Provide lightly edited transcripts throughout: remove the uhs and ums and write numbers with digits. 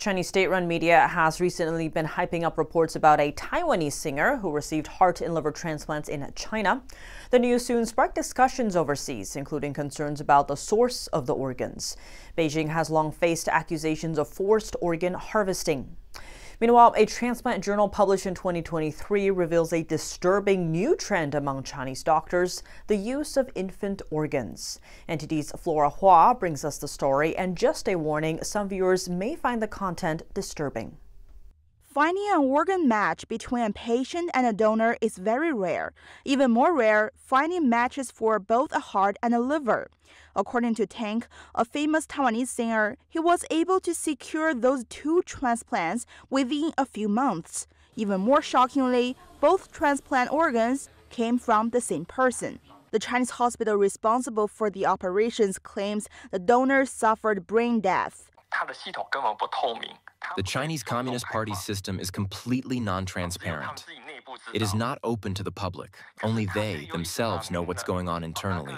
Chinese state-run media has recently been hyping up reports about a Taiwanese singer who received heart and liver transplants in China. The news soon sparked discussions overseas, including concerns about the source of the organs. Beijing has long faced accusations of forced organ harvesting. Meanwhile, a transplant journal published in 2023 reveals a disturbing new trend among Chinese doctors: the use of infant organs. NTD's Flora Hua brings us the story, and just a warning, some viewers may find the content disturbing. Finding an organ match between a patient and a donor is very rare. Even more rare, finding matches for both a heart and a liver. According to Tank, a famous Taiwanese singer, he was able to secure those two transplants within a few months. Even more shockingly, both transplant organs came from the same person. The Chinese hospital responsible for the operations claims the donor suffered brain death. The Chinese Communist Party's system is completely non-transparent. It is not open to the public. Only they themselves know what's going on internally.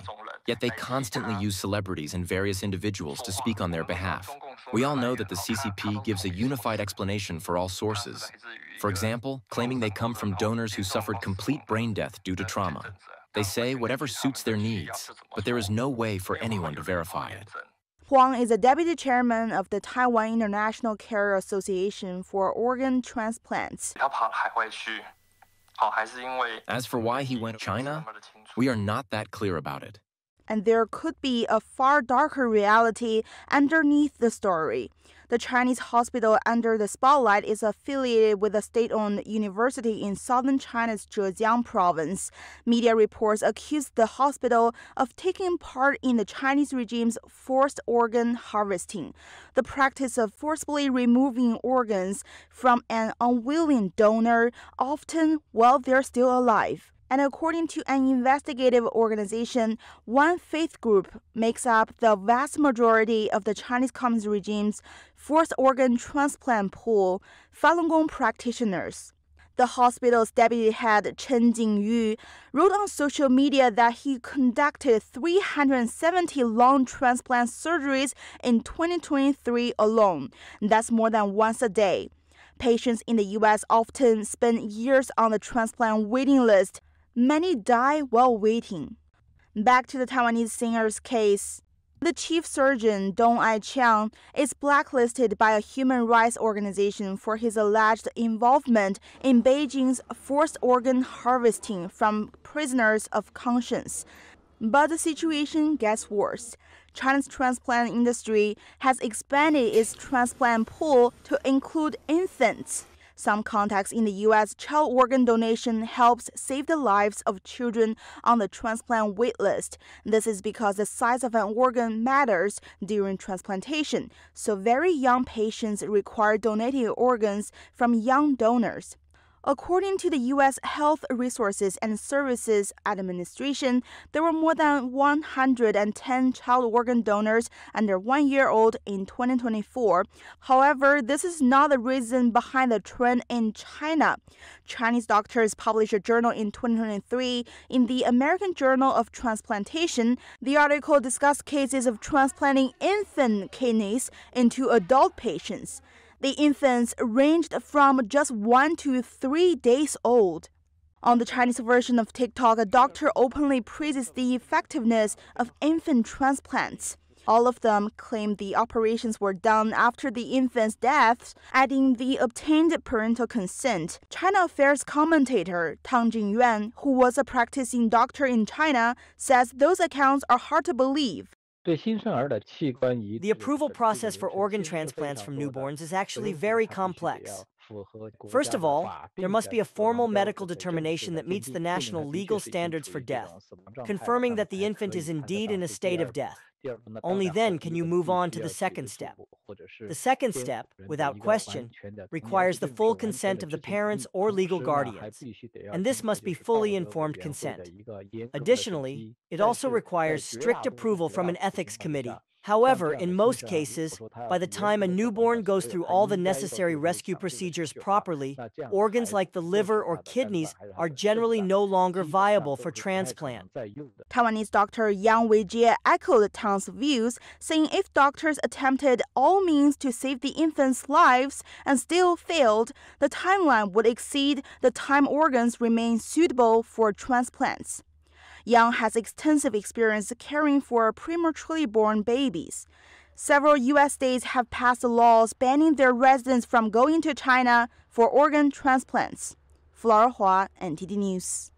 Yet they constantly use celebrities and various individuals to speak on their behalf. We all know that the CCP gives a unified explanation for all sources. For example, claiming they come from donors who suffered complete brain death due to trauma. They say whatever suits their needs, but there is no way for anyone to verify it. Huang is a deputy chairman of the Taiwan International Care Association for Organ Transplants. As for why he went to China, we are not that clear about it. And there could be a far darker reality underneath the story. The Chinese hospital under the spotlight is affiliated with a state-owned university in southern China's Zhejiang province. Media reports accuse the hospital of taking part in the Chinese regime's forced organ harvesting, the practice of forcibly removing organs from an unwilling donor, often while they're still alive. And according to an investigative organization, one faith group makes up the vast majority of the Chinese Communist regime's forced organ transplant pool, Falun Gong practitioners. The hospital's deputy head, Chen Jingyu, wrote on social media that he conducted 370 lung transplant surgeries in 2023 alone. That's more than once a day. Patients in the U.S. often spend years on the transplant waiting list. Many die while waiting. Back to the Taiwanese singer's case. The chief surgeon, Dong Ai-chiang, is blacklisted by a human rights organization for his alleged involvement in Beijing's forced organ harvesting from prisoners of conscience. But the situation gets worse. China's transplant industry has expanded its transplant pool to include infants. Some contacts in the U.S. child organ donation helps save the lives of children on the transplant wait list. This is because the size of an organ matters during transplantation, so very young patients require donating organs from young donors. According to the U.S. Health Resources and Services Administration, there were more than 110 child organ donors under 1 year old in 2024. However, this is not the reason behind the trend in China. Chinese doctors published a journal in 2023 in the American Journal of Transplantation. The article discussed cases of transplanting infant kidneys into adult patients. The infants ranged from just 1 to 3 days old. On the Chinese version of TikTok, a doctor openly praises the effectiveness of infant transplants. All of them claim the operations were done after the infant's death, adding the obtained parental consent. China Affairs commentator Tang Jingyuan, who was a practicing doctor in China, says those accounts are hard to believe. The approval process for organ transplants from newborns is actually very complex. First of all, there must be a formal medical determination that meets the national legal standards for death, confirming that the infant is indeed in a state of death. Only then can you move on to the second step. The second step, without question, requires the full consent of the parents or legal guardians, and this must be fully informed consent. Additionally, it also requires strict approval from an ethics committee. However, in most cases, by the time a newborn goes through all the necessary rescue procedures properly, organs like the liver or kidneys are generally no longer viable for transplant. Taiwanese doctor Yang Weijie echoed Tang's views, saying if doctors attempted all all means to save the infants' lives and still failed, the timeline would exceed the time organs remain suitable for transplants. Yang has extensive experience caring for prematurely born babies. Several U.S. states have passed laws banning their residents from going to China for organ transplants. Flora Hua, NTD News.